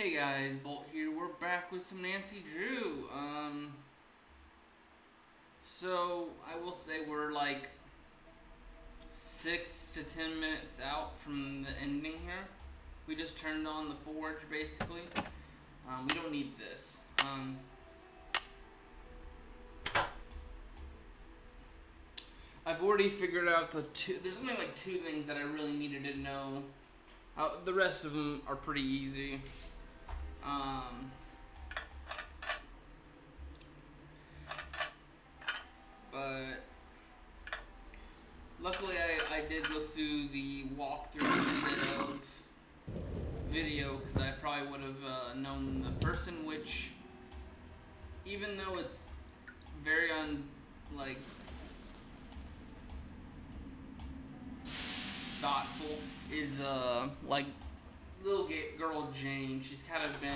Hey guys, Bolt here. We're back with some Nancy Drew. So I will say we're like 6 to 10 minutes out from the ending here. We just turned on the forge basically. We don't need this. I've already figured out there's only like two things that I really needed to know. The rest of them are pretty easy. But luckily I did go through the walkthrough instead of video, because I probably would have known the person, which, even though it's very thoughtful, is like little girl Jane. She's kind of been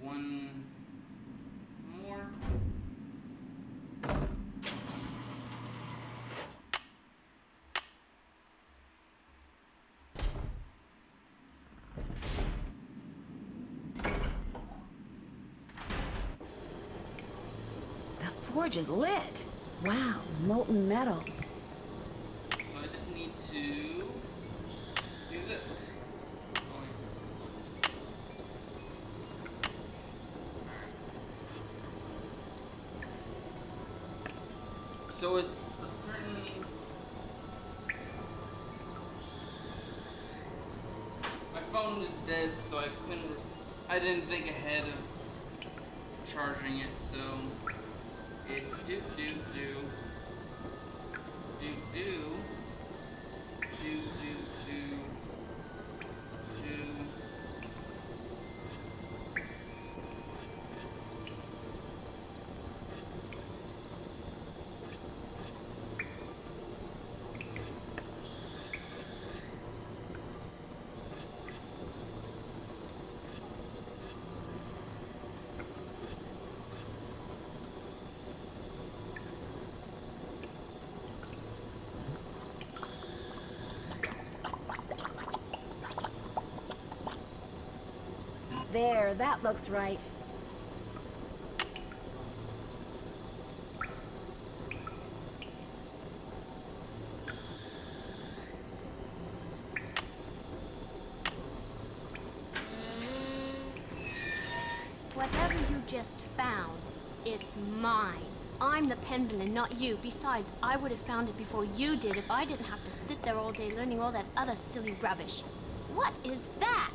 one more. The forge is lit. Wow, molten metal. So I just need to do this. So it's a certain... My phone was dead, so I didn't think ahead of charging it, so it's do There, that looks right. Whatever you just found, it's mine. I'm the Pendleton, not you. Besides, I would have found it before you did if I didn't have to sit there all day learning all that other silly rubbish. What is that?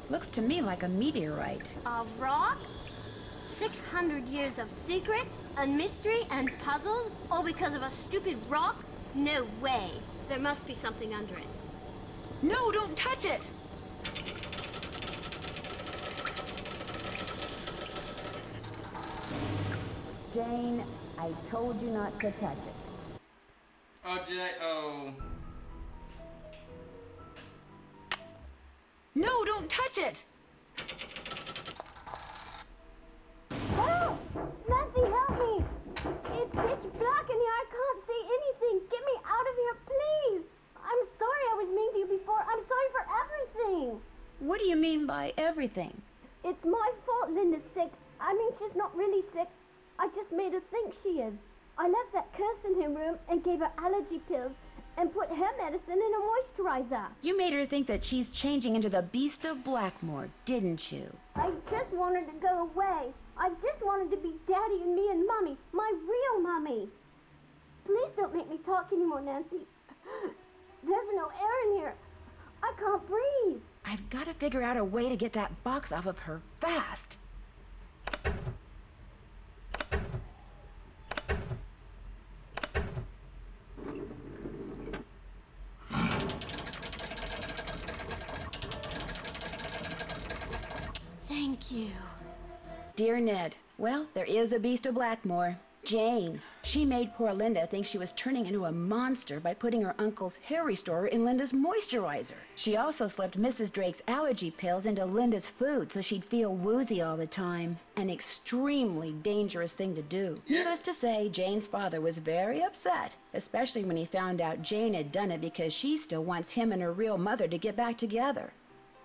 Looks to me like a meteorite. A rock? 600 years of secrets and mystery and puzzles, all because of a stupid rock? No way. There must be something under it. No, don't touch it! Jane, I told you not to touch it. Oh, did I? Oh. No, don't touch it! Oh! Nancy, help me! It's pitch black in here. I can't see anything. Get me out of here, please! I'm sorry I was mean to you before. I'm sorry for everything. What do you mean by everything? It's my fault Linda's sick. I mean, she's not really sick. I just made her think she is. I left that curse in her room and gave her allergy pills and put her medicine in a moisturizer. You made her think that she's changing into the Beast of Blackmore, didn't you? I just wanted to go away. I just wanted to be Daddy and me and Mommy, my real Mommy. Please don't make me talk anymore, Nancy. There's no air in here. I can't breathe. I've got to figure out a way to get that box off of her fast. Thank you. Dear Ned, Well, there is a beast of Blackmore. Jane. She made poor Linda think she was turning into a monster by putting her uncle's hair restorer in Linda's moisturizer. She also slipped Mrs. Drake's allergy pills into Linda's food so she'd feel woozy all the time. An extremely dangerous thing to do. Yeah. Needless to say, Jane's father was very upset, especially when he found out Jane had done it because she still wants him and her real mother to get back together.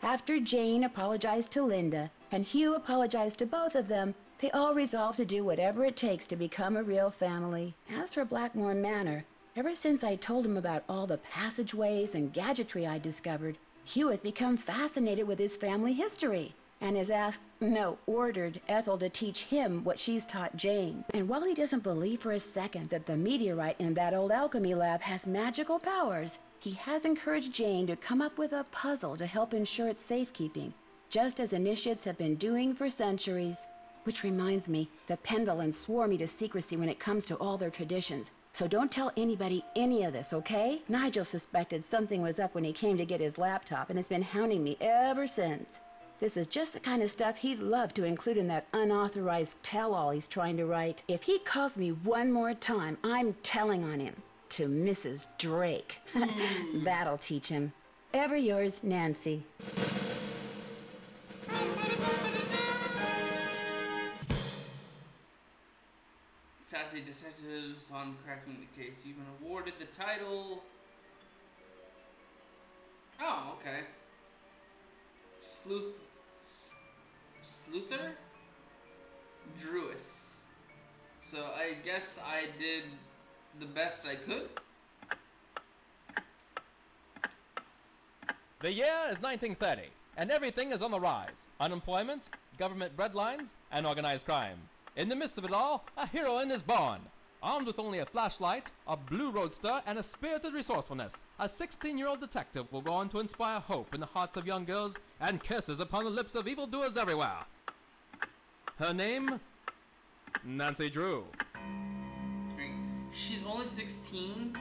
After Jane apologized to Linda, and Hugh apologized to both of them, they all resolved to do whatever it takes to become a real family. As for Blackmore Manor, ever since I told him about all the passageways and gadgetry I discovered, Hugh has become fascinated with his family history and has asked, no, ordered Ethel to teach him what she's taught Jane. And while he doesn't believe for a second that the meteorite in that old alchemy lab has magical powers, he has encouraged Jane to come up with a puzzle to help ensure its safekeeping, just as initiates have been doing for centuries. Which reminds me, the Pendlins swore me to secrecy when it comes to all their traditions. So don't tell anybody any of this, okay? Nigel suspected something was up when he came to get his laptop and has been hounding me ever since. This is just the kind of stuff he'd love to include in that unauthorized tell-all he's trying to write. If he calls me one more time, I'm telling on him. To Mrs. Drake. That'll teach him. Ever yours, Nancy. Sassy detectives on cracking the case. You've been awarded the title. Oh, okay. Sleuther? Druis. So I guess I did the best I could. The year is 1930, and everything is on the rise. Unemployment, government breadlines, and organized crime. In the midst of it all, a heroine is born. Armed with only a flashlight, a blue roadster, and a spirited resourcefulness, a 16-year-old detective will go on to inspire hope in the hearts of young girls and kisses upon the lips of evildoers everywhere. Her name? Nancy Drew. She's only 16?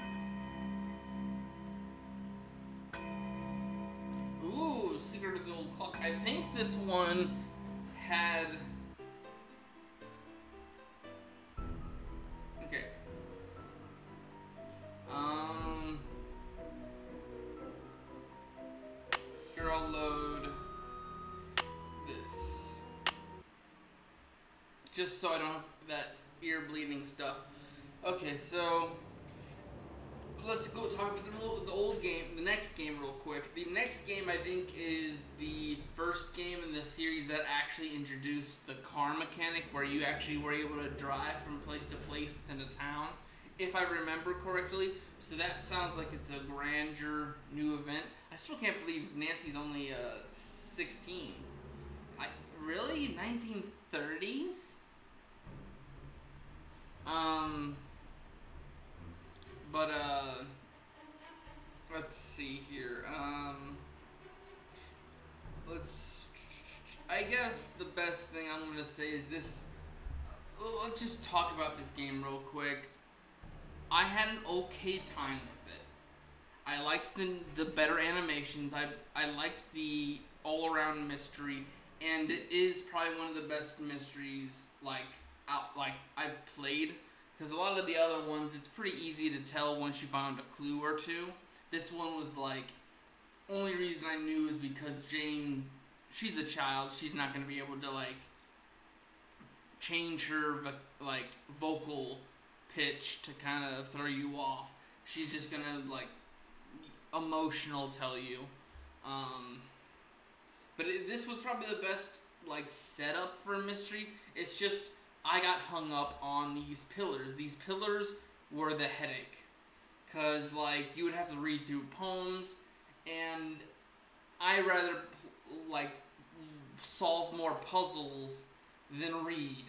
Ooh, Secret of the Old Clock. I think this one had... Okay. Here I'll load this. Just so I don't have that ear bleeding stuff. Okay, so let's go talk about the old game, the next game real quick. The next game I think is the first game in the series that actually introduced the car mechanic where you actually were able to drive from place to place within a town, if I remember correctly. So that sounds like it's a grandeur new event. I still can't believe Nancy's only 16. Really? 1930s? But, let's see here, I guess the best thing I'm gonna say is this, let's just talk about this game real quick. I had an okay time with it. I liked the better animations, I liked the all-around mystery, and it is probably one of the best mysteries, I've played. Because a lot of the other ones, it's pretty easy to tell once you found a clue or two. This one was only reason I knew is because Jane, she's a child. She's not going to be able to, change her, vocal pitch to kind of throw you off. She's just going to, emotional tell you. But this was probably the best, setup for a mystery. It's just... I got hung up on these pillars. These pillars were the headache. Because, you would have to read through poems, and I rather, solve more puzzles than read.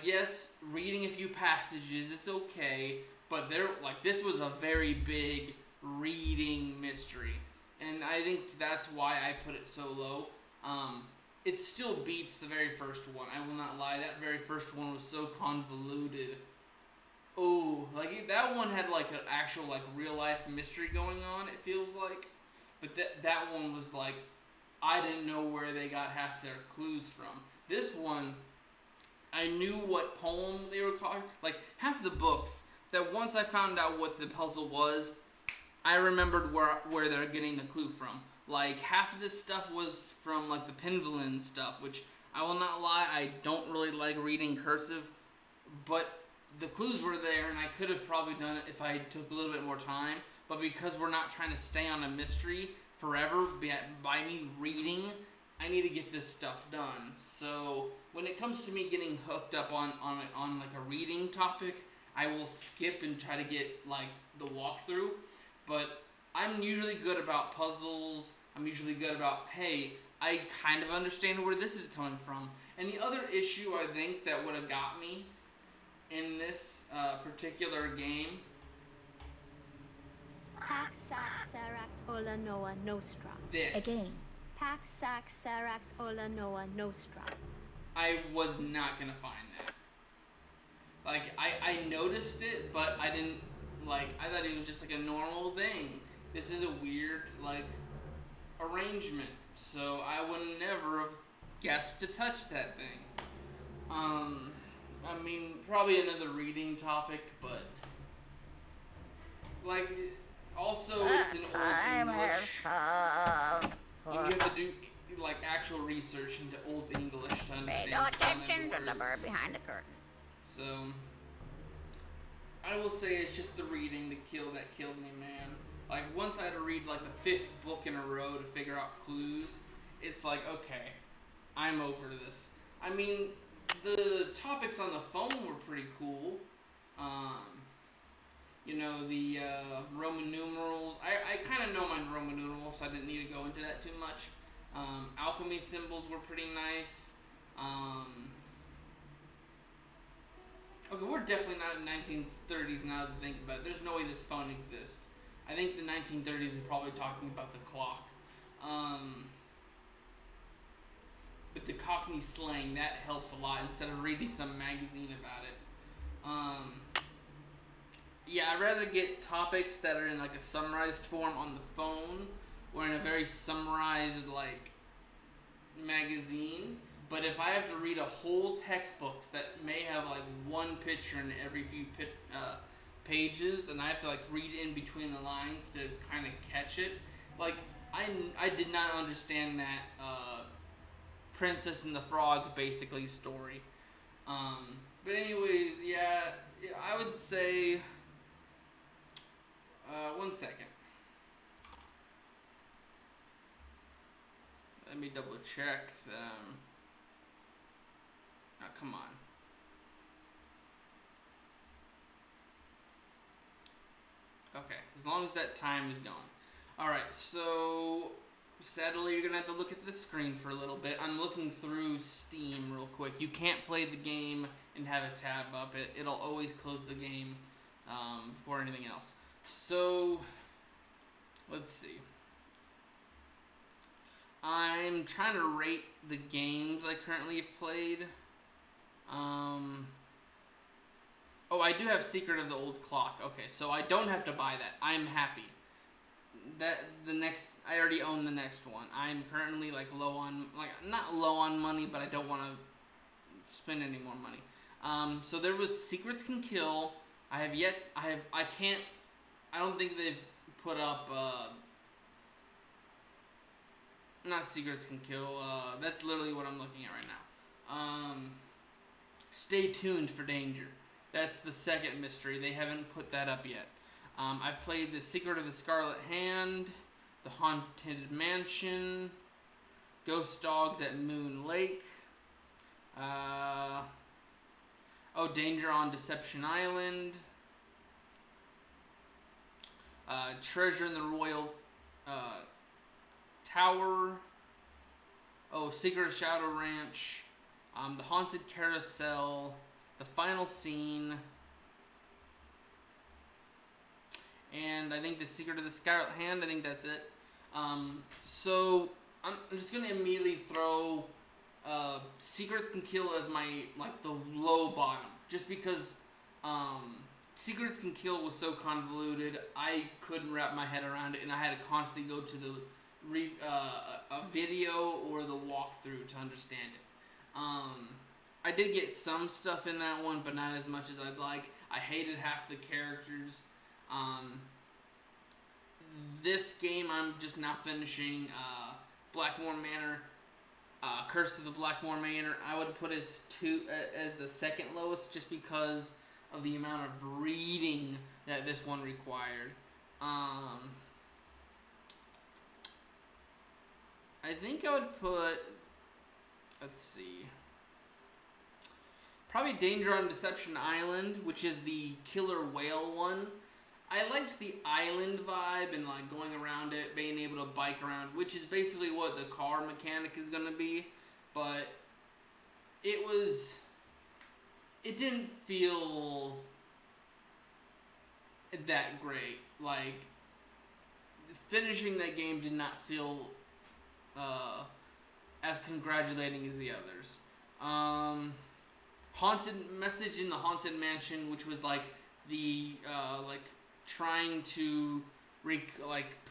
Yes, reading a few passages is okay, but this was a very big reading mystery. And I think that's why I put it so low. It still beats the very first one. I will not lie. That very first one was so convoluted. Oh, that one had an actual real life mystery going on. It feels like, but that one was I didn't know where they got half their clues from. This one, I knew what poem they were called. Like, half the books, that once I found out what the puzzle was, I remembered where they're getting the clue from. Like, half of this stuff was from, like, the Penvlin stuff, which, I will not lie, I don't really like reading cursive, but the clues were there, and I could have probably done it if I took a little bit more time, but because we're not trying to stay on a mystery forever by me reading, I need to get this stuff done. So when it comes to me getting hooked up on like a reading topic, I will skip and try to get like the walkthrough. But I'm usually good about puzzles. I'm usually good about, hey, I kind of understand where this is coming from. And the other issue I think that would have got me in this particular game. Pax sax sarax ola noa nostra. This. Again. Pax sax sarax ola noa nostra. I was not gonna find that. Like, I noticed it, but I didn't, like, I thought it was just like a normal thing. This is a weird, like, arrangement. So I would never have guessed to touch that thing. I mean, probably another reading topic, but, like, also it's in Old English. And you have to do, like, actual research into Old English to understand Pay no attention to the words. bird behind the curtain. So, I will say it's just the reading that killed me, man. Like, once I had to read, like, the 5th book in a row to figure out clues, it's like, okay, I'm over this. I mean, the topics on the phone were pretty cool. You know, the Roman numerals. I kind of know my Roman numerals, so I didn't need to go into that too much. Alchemy symbols were pretty nice. Okay, we're definitely not in 1930s now to think about it. There's no way this phone exists. I think the 1930s is probably talking about the clock. But the Cockney slang, that helps a lot instead of reading some magazine about it. Yeah, I'd rather get topics that are in like a summarized form on the phone or in a very summarized like magazine. But if I have to read a whole textbooks that may have like one picture in every few pages, and I have to like read in between the lines to kind of catch it, like I did not understand that Princess and the Frog basically story. But anyways, yeah, I would say. 1 second. Let me double check them. Oh, come on. Okay, as long as that time is gone. Alright, so sadly you're gonna have to look at the screen for a little bit. I'm looking through Steam real quick. You can't play the game and have a tab up. It'll always close the game before anything else. So, let's see. I'm trying to rate the games I currently have played. Oh, I do have Secret of the Old Clock. Okay, so I don't have to buy that. I'm happy. I already own the next one. I'm currently like low on, like not low on money, but I don't want to spend any more money. So there was Secrets Can Kill. I don't think they've put up, not Secrets Can Kill, that's literally what I'm looking at right now. Stay Tuned for Danger. That's the second mystery. They haven't put that up yet. I've played The Secret of the Scarlet Hand, The Haunted Mansion, Ghost Dogs at Moon Lake, Danger on Deception Island, Treasure in the Royal Tower, Secret of Shadow Ranch, The Haunted Carousel, The Final Scene, and I think The Secret of the Scarlet Hand. I think that's it. So I'm just gonna immediately throw Secrets Can Kill as my the low bottom, just because Secrets Can Kill was so convoluted. I couldn't wrap my head around it, and I had to constantly go to the a video or the walkthrough to understand it. I did get some stuff in that one, but not as much as I'd like. I hated half the characters. This game I'm just now finishing, Blackmore Manor, Curse of the Blackmore Manor. I would put as the second lowest, just because of the amount of reading that this one required. I think I would put, let's see, probably Danger on Deception Island, which is the killer whale one. I liked the island vibe and like going around it, being able to bike around, which is basically what the car mechanic is going to be, but it didn't feel that great. Like, finishing that game did not feel as congratulating as the others. Haunted Message in the Haunted Mansion, which was like the like trying to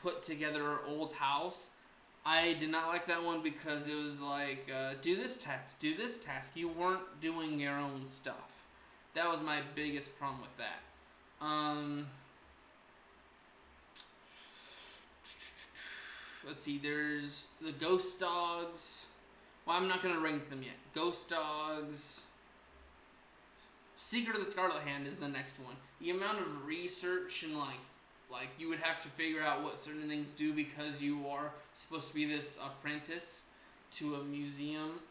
put together an old house. I did not like that one because it was like, do this task, do this task. You weren't doing your own stuff. That was my biggest problem with that. Let's see, there's the Ghost Dogs. Well, I'm not going to rank them yet. Ghost Dogs. Secret of the Scarlet Hand is the next one. The amount of research and like you would have to figure out what certain things do because you are supposed to be this apprentice to a museum.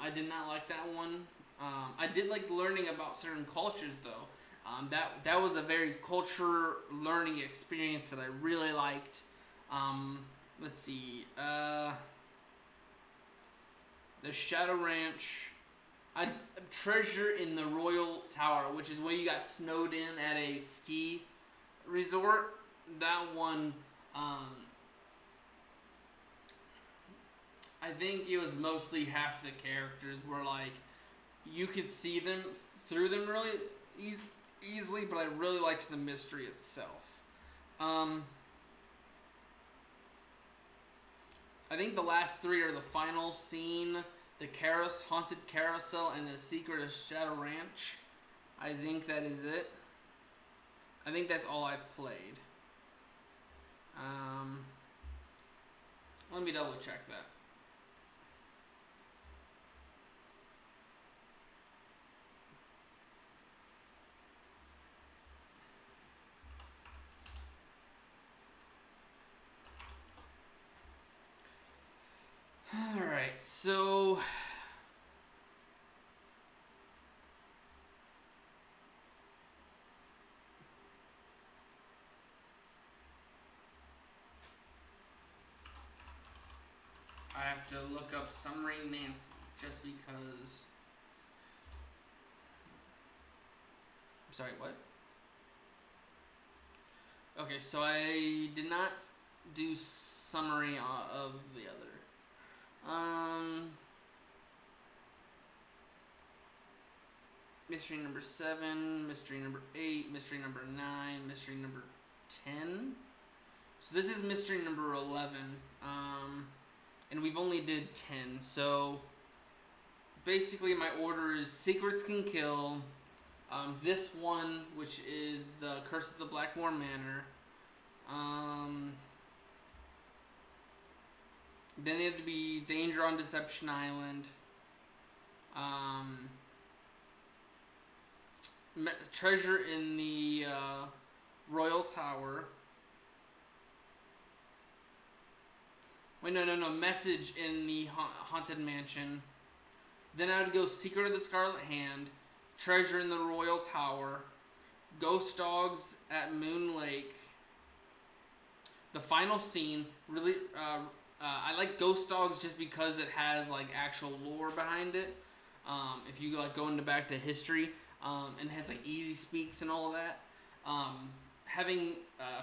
I did not like that one. I did like learning about certain cultures though. That was a very culture learning experience that I really liked. Let's see. The Shadow Ranch. Treasure in the Royal Tower, which is where you got snowed in at a ski resort. That one, I think it was mostly half the characters were like, you could see them through them really easily, but I really liked the mystery itself. I think the last three are the final scene, the Haunted Carousel, and the Secret of Shadow Ranch. I think that is it. I think that's all I've played. Let me double check that. Alright, so I have to look up Submarine Nancy just because. I'm sorry, what? Okay, so I did not do summary of the other. Mystery number 7, mystery number 8, mystery number 9, mystery number 10. So this is mystery number 11. And we've only did 10. So basically my order is Secrets Can Kill, this one, which is the Curse of the Blackmore Manor, then it had to be Danger on Deception Island, Treasure in the Royal Tower. Wait, no, Message in the Haunted Mansion. Then I would go Secret of the Scarlet Hand, Treasure in the Royal Tower, Ghost Dogs at Moon Lake, the final scene. Really, I like Ghost Dogs just because it has like actual lore behind it. If you like go into back to history, and has like easy speaks and all of that. Having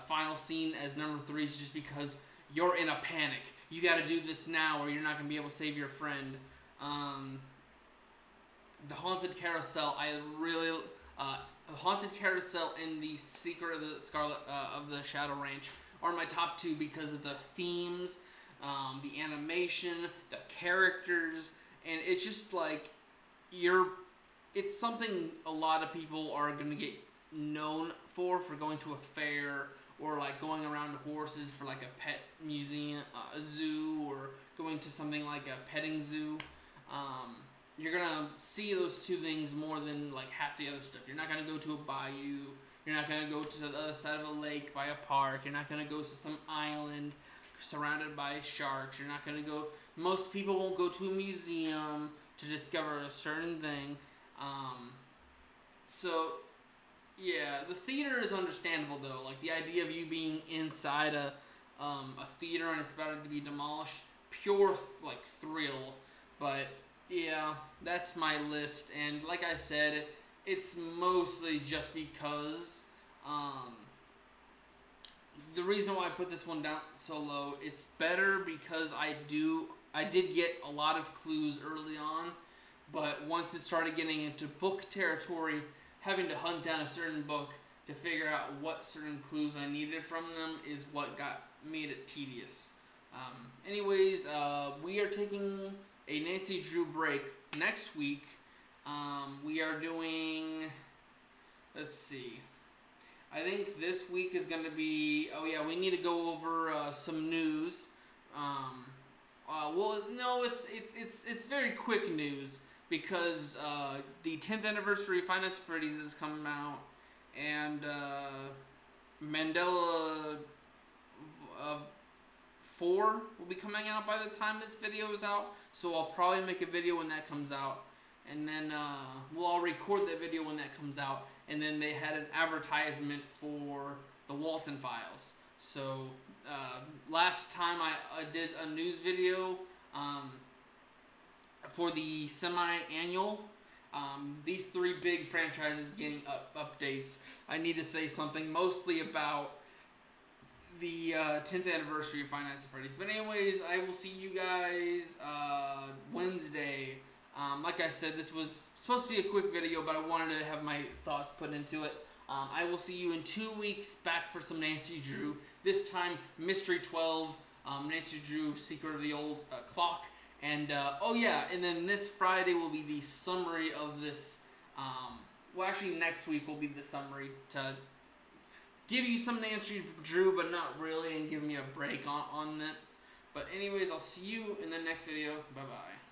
final scene as number 3 is just because you're in a panic. You got to do this now, or you're not gonna be able to save your friend. The Haunted Carousel, I really the Haunted Carousel and the Secret of the Scarlet of the Shadow Ranch are my top 2 because of the themes, the animation, the characters, and it's just like it's something a lot of people are going to get known for going to a fair, or like going around horses for like a pet museum, a zoo, or going to something like a petting zoo. You're gonna see those two things more than like half the other stuff. You're not gonna go to a bayou. You're not gonna go to the other side of a lake by a park. You're not gonna go to some island surrounded by sharks. You're not gonna go. Most people won't go to a museum to discover a certain thing. So yeah, the theater is understandable though. Like the idea of you being inside a theater and it's about to be demolished, pure like thrill. But yeah, that's my list, and like I said, it's mostly just because the reason why I put this one down so low, it's better because I did get a lot of clues early on, but once it started getting into book territory, having to hunt down a certain book to figure out what certain clues I needed from them is what made it tedious. Anyways, we are taking a Nancy Drew break next week. We are doing, let's see, I think this week is going to be, oh yeah, we need to go over some news. Well, no, it's very quick news because the 10th anniversary of Five Nights at Freddy's is coming out, and Mandela 4 will be coming out by the time this video is out, so I'll probably make a video when that comes out, and then I'll record that video when that comes out, and then they had an advertisement for the Walton Files. So last time I did a news video for the semi-annual, these 3 big franchises getting updates. I need to say something mostly about the 10th anniversary of Five Nights at Freddy's. But anyways, I will see you guys Wednesday. Like I said, this was supposed to be a quick video, but I wanted to have my thoughts put into it. I will see you in 2 weeks back for some Nancy Drew. This time, Mystery 12, Nancy Drew, Secret of the Old Clock. And, oh yeah, and then this Friday will be the summary of this. Well, actually, next week will be the summary to give you some Nancy Drew, but not really, and give me a break on that. But anyways, I'll see you in the next video. Bye-bye.